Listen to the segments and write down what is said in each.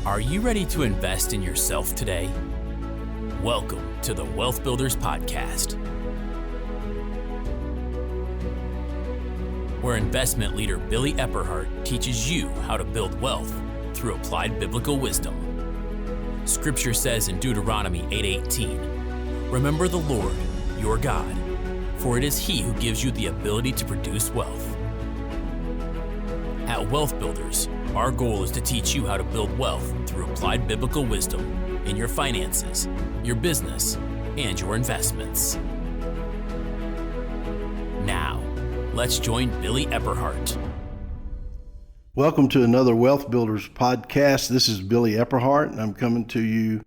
Are you ready to invest in yourself today? Welcome to the Wealth Builders Podcast, where investment leader Billy Epperhart teaches you how to build wealth through applied biblical wisdom. Scripture says in Deuteronomy 8:18, "Remember the Lord, your God, for it is He who gives you the ability to produce wealth." At Wealth Builders, our goal is to teach you how to build wealth through applied biblical wisdom in your finances, your business, and your investments. Now, let's join Billy Epperhart. Welcome to another Wealth Builders podcast. This is Billy Epperhart, and I'm coming to you,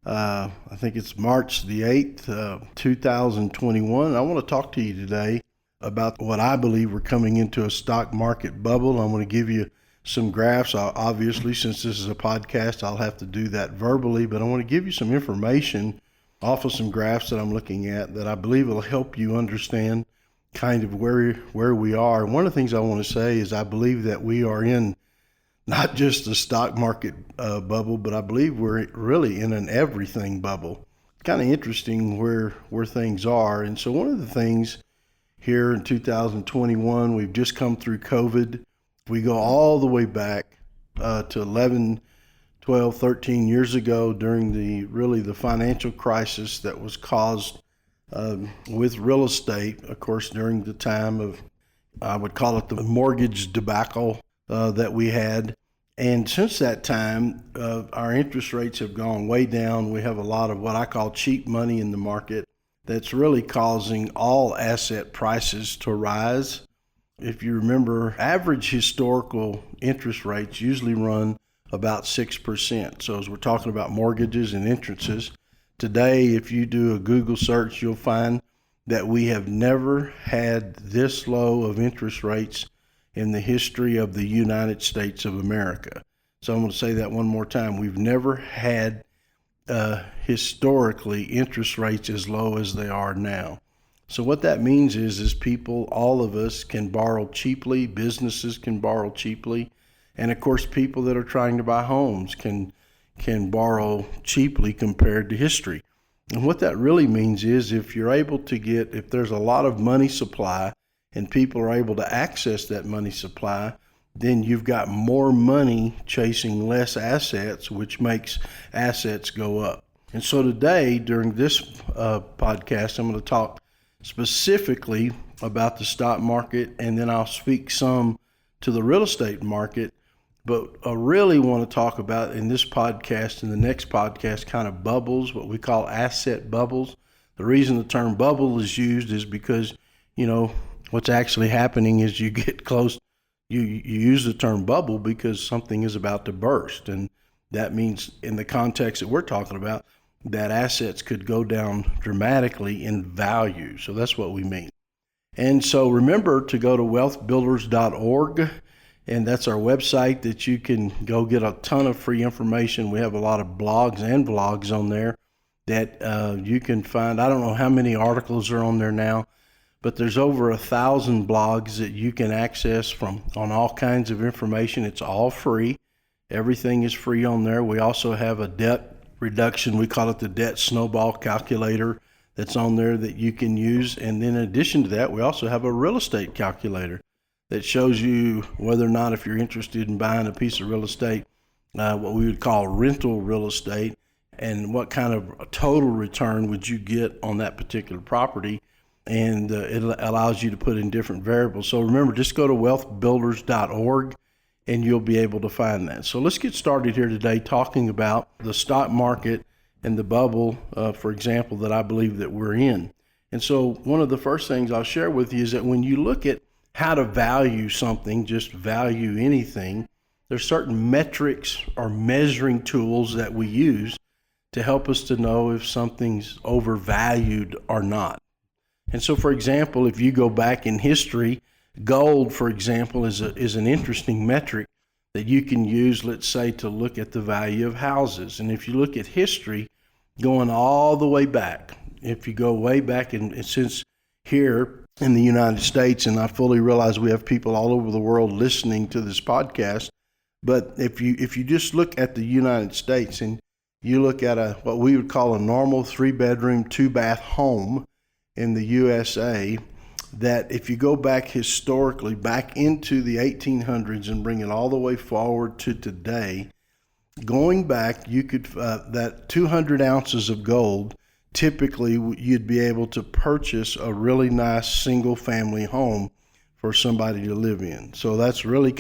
I think it's March the 8th, 2021. I want to talk to you today about what I believe we're coming into a stock market bubble. I'm going to give you some graphs. Obviously, since this is a podcast, I'll have to do that verbally, but I want to give you some information off of some graphs that I'm looking at that I believe will help you understand kind of where we are. One of the things I want to say is I believe that we are in not just a stock market bubble, but I believe we're really in an everything bubble. Kind of interesting where things are. And so one of the things here in 2021, we've just come through COVID. We go all the way back to 11, 12, 13 years ago during the financial crisis that was caused with real estate, of course, during the time of, I would call it the mortgage debacle that we had. And since that time, our interest rates have gone way down. We have a lot of what I call cheap money in the market that's really causing all asset prices to rise. If you remember, average historical interest rates usually run about 6%. So as we're talking about mortgages and interests, today, if you do a Google search, you'll find that we have never had this low of interest rates in the history of the United States of America. So I'm going to say that one more time. We've never had historically interest rates as low as they are now. So what that means is people, all of us, can borrow cheaply. Businesses can borrow cheaply. And of course, people that are trying to buy homes can borrow cheaply compared to history. And what that really means is if there's a lot of money supply and people are able to access that money supply, then you've got more money chasing less assets, which makes assets go up. And so today, during this podcast, I'm going to talk specifically about the stock market, and then I'll speak some to the real estate market. But I really want to talk about in this podcast and the next podcast kind of bubbles, what we call asset bubbles. The reason the term bubble is used is because, what's actually happening is you get close. You use the term bubble because something is about to burst. And that means in the context that we're talking about, that assets could go down dramatically in value. So that's what we mean. And so remember to go to wealthbuilders.org. And that's our website that you can go get a ton of free information. We have a lot of blogs and vlogs on there that you can find. I don't know how many articles are on there now, but there's over 1,000 blogs that you can access on all kinds of information. It's all free. Everything is free on there. We also have a debt reduction. We call it the debt snowball calculator that's on there that you can use. And then in addition to that, we also have a real estate calculator that shows you whether or not, if you're interested in buying a piece of real estate, what we would call rental real estate, and what kind of total return would you get on that particular property. And it allows you to put in different variables. So remember, just go to wealthbuilders.org and you'll be able to find that. So let's get started here today talking about the stock market and the bubble, for example, that I believe that we're in. And so one of the first things I'll share with you is that when you look at how to value something, just value anything, there's certain metrics or measuring tools that we use to help us to know if something's overvalued or not. And so, for example, if you go back in history, gold, for example, is an interesting metric that you can use, let's say, to look at the value of houses. And if you look at history, going all the way back, if you go way back, and since here in the United States, and I fully realize we have people all over the world listening to this podcast, But if you just look at the United States and you look at what we would call a normal 3-bedroom, 2-bath home in the USA, that if you go back historically, back into the 1800s and bring it all the way forward to today, going back, you could that 200 ounces of gold, typically you'd be able to purchase a really nice single-family home for somebody to live in. So that's really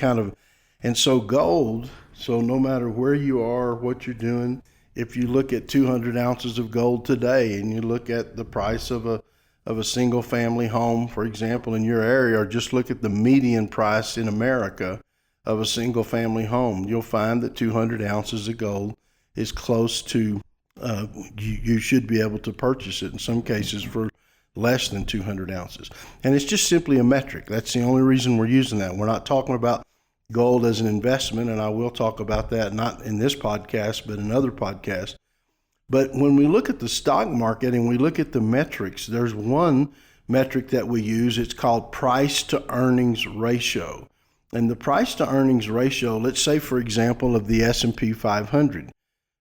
and so gold, so no matter where you are, what you're doing, if you look at 200 ounces of gold today and you look at the price of a single family home, for example, in your area, or just look at the median price in America of a single family home, you'll find that 200 ounces of gold is close to, you should be able to purchase it in some cases for less than 200 ounces. And it's just simply a metric. That's the only reason we're using that. We're not talking about gold as an investment, and I will talk about that not in this podcast, but in other podcasts. But when we look at the stock market and we look at the metrics, there's one metric that we use. It's called price to earnings ratio. And the price to earnings ratio, let's say, for example, of the S&P 500,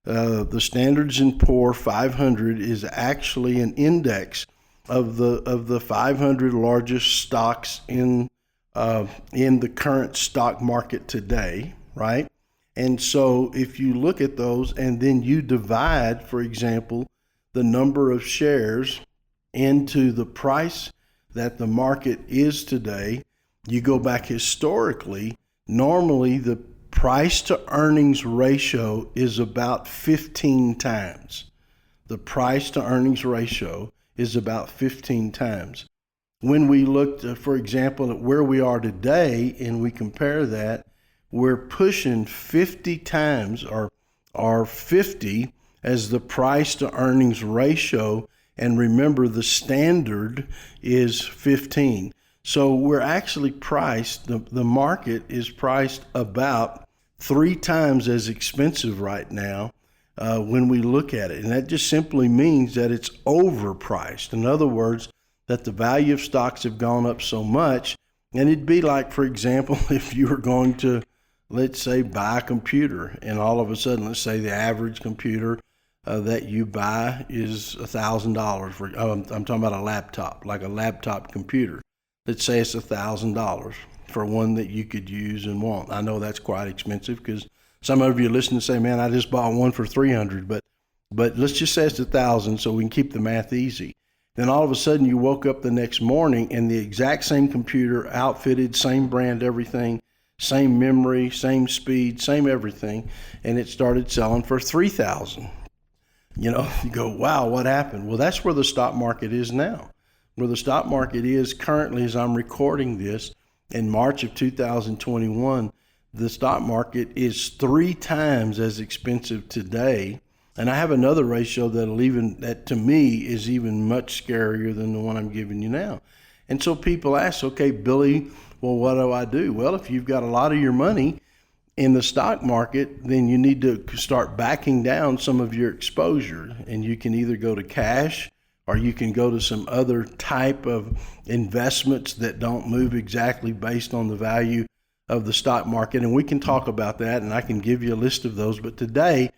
the Standards & Poor 500 is actually an index of the 500 largest stocks in the current stock market today, right? And so if you look at those and then you divide, for example, the number of shares into the price that the market is today, you go back historically, normally the price to earnings ratio is about 15 times. The price to earnings ratio is about 15 times. When we looked, for example, at where we are today and we compare that, we're pushing 50 times or 50 as the price to earnings ratio. And remember, the standard is 15. So we're actually priced, the market is priced about 3 times as expensive right now when we look at it. And that just simply means that it's overpriced. In other words, that the value of stocks have gone up so much. And it'd be like, for example, if you were going to, let's say, buy a computer, and all of a sudden, let's say the average computer that you buy is $1,000. I'm talking about a laptop, like a laptop computer. Let's say it's $1,000 for one that you could use and want. I know that's quite expensive because some of you listen and say, man, I just bought one for $300, but let's just say it's $1,000 so we can keep the math easy. Then all of a sudden you woke up the next morning and the exact same computer, outfitted, same brand, everything, same memory, same speed, same everything, and it started selling for $3,000. You go, wow, what happened? Well, that's where the stock market is now. Where the stock market is currently, as I'm recording this, in March of 2021, the stock market is 3 times as expensive today. And I have another ratio that to me is even much scarier than the one I'm giving you now. And so people ask, okay, Billy, well, what do I do? Well, if you've got a lot of your money in the stock market, then you need to start backing down some of your exposure. And you can either go to cash or you can go to some other type of investments that don't move exactly based on the value of the stock market. And we can talk about that, and I can give you a list of those. But today,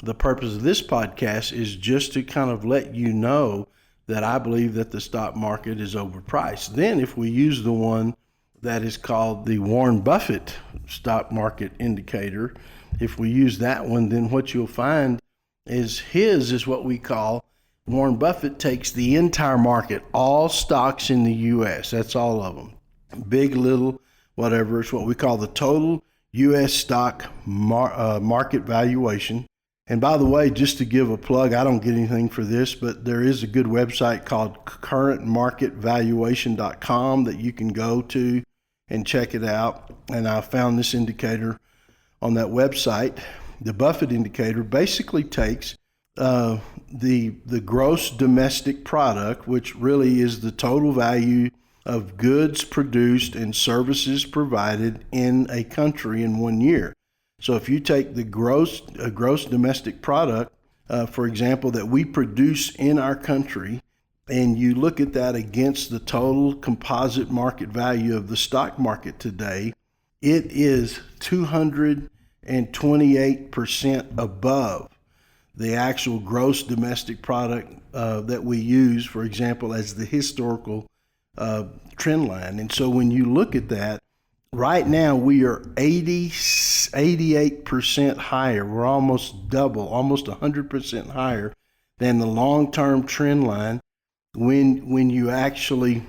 the purpose of this podcast is just to kind of let you know that I believe that the stock market is overpriced. Then if we use the one that is called the Warren Buffett stock market indicator, if we use that one, then what you'll find is what we call, Warren Buffett takes the entire market, all stocks in the U.S., that's all of them, big, little, whatever. It's what we call the total U.S. stock market valuation. And by the way, just to give a plug, I don't get anything for this, but there is a good website called currentmarketvaluation.com that you can go to and check it out. And I found this indicator on that website. The Buffett indicator basically takes the gross domestic product, which really is the total value of goods produced and services provided in a country in 1 year. So if you take the gross domestic product, for example, that we produce in our country, and you look at that against the total composite market value of the stock market today, it is $280 and 28% above the actual gross domestic product that we use, for example, as the historical trend line. And so when you look at that, right now we are 88% higher. We're almost double, almost 100% higher than the long-term trend line when you actually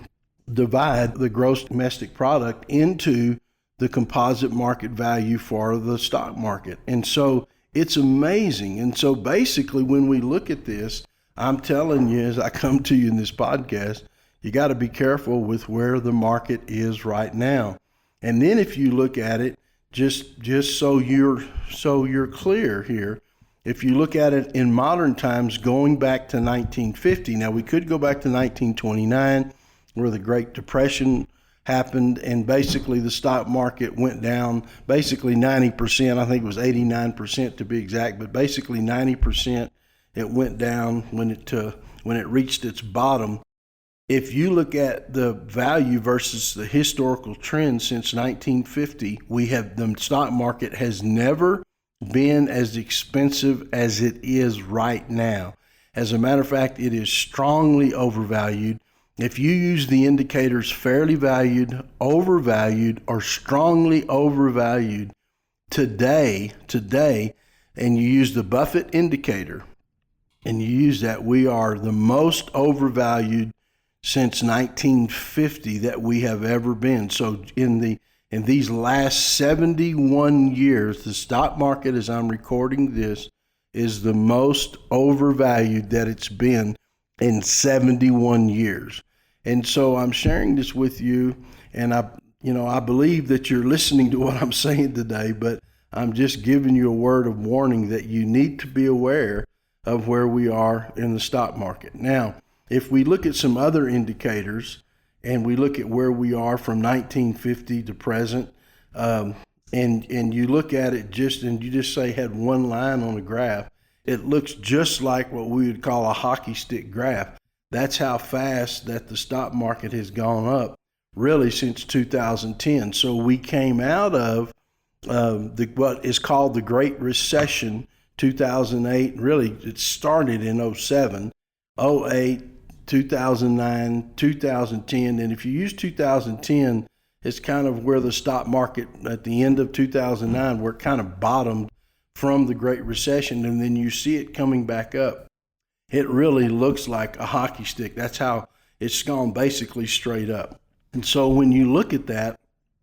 divide the gross domestic product into the composite market value for the stock market. And so it's amazing. And so basically when we look at this, I'm telling you, as I come to you in this podcast, you got to be careful with where the market is right now. And then if you look at it, just so you're clear here, if you look at it in modern times, going back to 1950, now we could go back to 1929, where the Great Depression happened, and basically the stock market went down basically 90%. I think it was 89% to be exact, but basically 90% it went down when it reached its bottom. If you look at the value versus the historical trend since 1950, the stock market has never been as expensive as it is right now. As a matter of fact, it is strongly overvalued. If you use the indicators fairly valued, overvalued, or strongly overvalued today, and you use the Buffett indicator, and you use that, we are the most overvalued since 1950 that we have ever been. So in these last 71 years, the stock market, as I'm recording this, is the most overvalued that it's been in 71 years. And so I'm sharing this with you, and I believe that you're listening to what I'm saying today, but I'm just giving you a word of warning that you need to be aware of where we are in the stock market. Now, if we look at some other indicators and we look at where we are from 1950 to present, and you look at it and you just say had one line on a graph, it looks just like what we would call a hockey stick graph. That's how fast that the stock market has gone up really since 2010. So we came out of what is called the Great Recession, 2008. Really, it started in 07, 08, 2009, 2010. And if you use 2010, it's kind of where the stock market at the end of 2009, where it kind of bottomed from the Great Recession, and then you see it coming back up. It really looks like a hockey stick. That's how it's gone, basically straight up. And so when you look at that,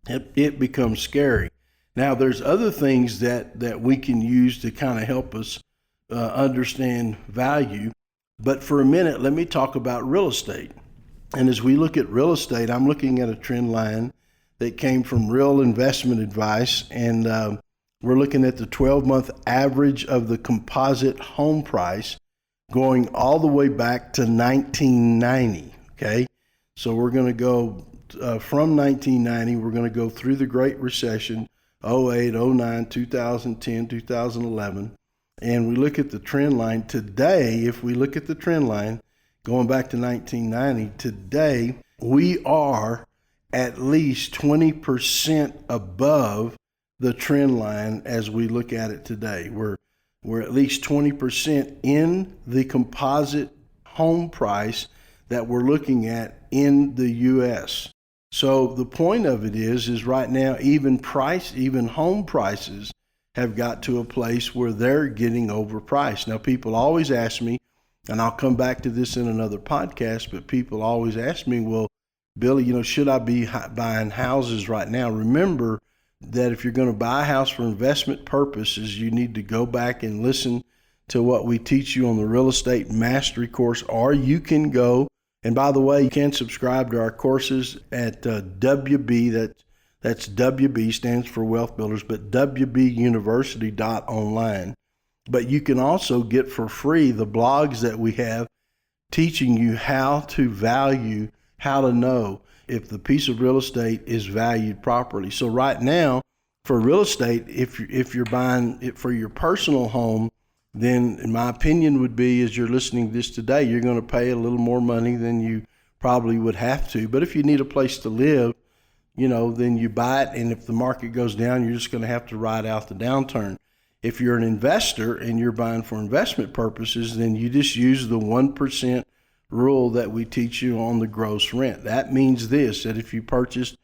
it becomes scary. Now, there's other things that we can use to kind of help us understand value. But for a minute, let me talk about real estate. And as we look at real estate, I'm looking at a trend line that came from Real Investment Advice, and we're looking at the 12-month average of the composite home price going all the way back to 1990, okay? So we're going to go from 1990, we're going to go through the Great Recession, 08, 09, 2010, 2011, and we look at the trend line today. If we look at the trend line going back to 1990, today we are at least 20% above the trend line as we look at it today. We're at least 20% in the composite home price that we're looking at in the U.S. So the point of it is right now, even home prices have got to a place where they're getting overpriced. Now, people always ask me, and I'll come back to this in another podcast, but people always ask me, well, Billy, should I be buying houses right now? Remember that if you're going to buy a house for investment purposes, you need to go back and listen to what we teach you on the Real Estate Mastery course, or you can go, and by the way, you can subscribe to our courses at WB, that's WB stands for Wealth Builders, but WBUniversity.online. But you can also get for free the blogs that we have teaching you how to value, how to know if the piece of real estate is valued properly. So right now, for real estate, if you're buying it for your personal home, then in my opinion would be, as you're listening to this today, you're going to pay a little more money than you probably would have to. But if you need a place to live, then you buy it, and if the market goes down, you're just going to have to ride out the downturn. If you're an investor and you're buying for investment purposes, then you just use the 1% rule that we teach you on the gross rent. That means this, that if you purchased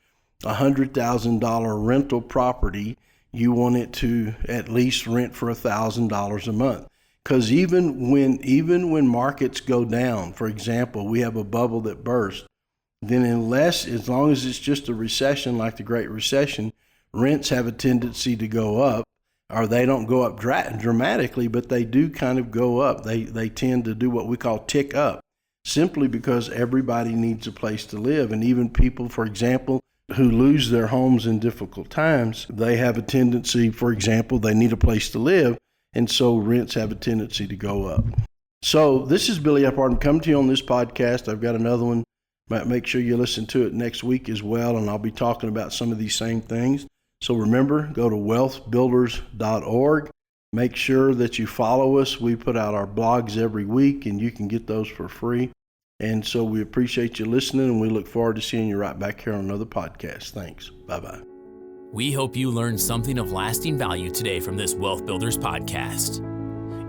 a $100,000 rental property, you want it to at least rent for $1,000 a month. Because even when markets go down, for example, we have a bubble that burst, then as long as it's just a recession like the Great Recession, rents have a tendency to go up, or they don't go up dramatically, but they do kind of go up. They tend to do what we call tick up, simply because everybody needs a place to live. And even people, for example, who lose their homes in difficult times, they have a tendency, for example, they need a place to live, and so rents have a tendency to go up. So this is Billy Epperhart. I'm coming to you on this podcast. I've got another one. Make sure you listen to it next week as well, and I'll be talking about some of these same things. So remember, go to wealthbuilders.org. Make sure that you follow us. We put out our blogs every week, and you can get those for free. And so we appreciate you listening, and we look forward to seeing you right back here on another podcast. Thanks. Bye-bye. We hope you learned something of lasting value today from this Wealth Builders podcast.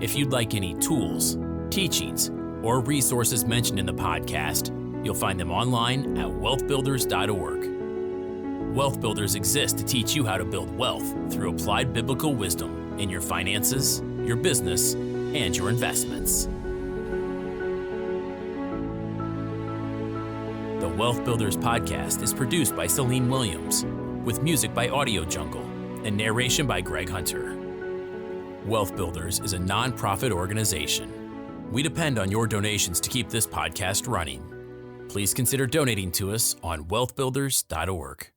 If you'd like any tools, teachings, or resources mentioned in the podcast, you'll find them online at wealthbuilders.org. Wealth Builders exist to teach you how to build wealth through applied biblical wisdom in your finances, your business, and your investments. The Wealth Builders podcast is produced by Celine Williams, with music by Audio Jungle and narration by Greg Hunter. Wealth Builders is a nonprofit organization. We depend on your donations to keep this podcast running. Please consider donating to us on wealthbuilders.org.